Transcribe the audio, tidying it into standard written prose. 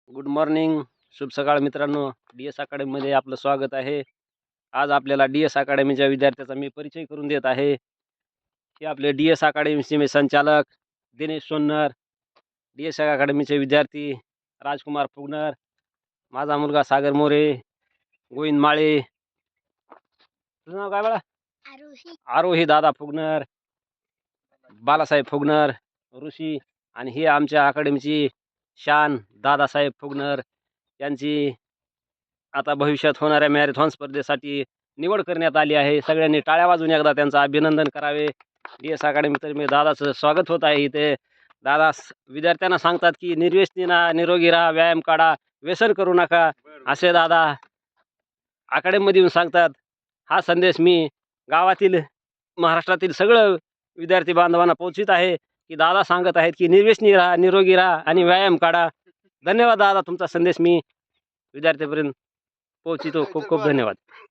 Good morning. शुभ सकाळ मित्रांनो. डी-एस अकॅडमीमध्ये आपलं स्वागत आहे. आज आपल्याला डी-एस अकॅडमीच्या विद्यार्थ्याचा मी परिचय करून देत आहे. हे आपले डी-एस अकॅडमीचे संचालक दिनेश सोन्नर, डी-एस अकॅडमीचे विद्यार्थी राजकुमार फुगनर, माझा मुलगा सागर मोरे, गोविंद माळे, तुझं नाव काय बाळा? आरोही दादा फुगनर, बालासाहेब फुगनर, ऋषी, आणि हे आमच्या अकॅडमीची शान दादासाहेब फुगनर यांची आता भविष्यात होणाऱ्या मॅरेथॉन स्पर्धेसाठी निवड करण्यात आली आहे. सगळ्यांनी टाळ्या वाजवून एकदा त्यांचं अभिनंदन करावे. डी-एस अकॅडमीतर्फे दादाचं स्वागत होत आहे. इथे दादा विद्यार्थ्यांना सांगतात की निर्व्यसनी राहा, निरोगी राहा, व्यायाम काढा, व्यसन करू नका, असे दादा अकॅडमीमध्ये येऊन सांगतात. हा संदेश मी गावातील महाराष्ट्रातील सगळं विद्यार्थी बांधवांना पोहोचित आहे की दादा सांगत आहेत की निर्व्यसनी राहा, निरोगी राहा आणि व्यायाम काढा. धन्यवाद दादा, तुमचा संदेश मी विद्यार्थ्यांपर्यंत पोहोचितो. खूप खूप धन्यवाद.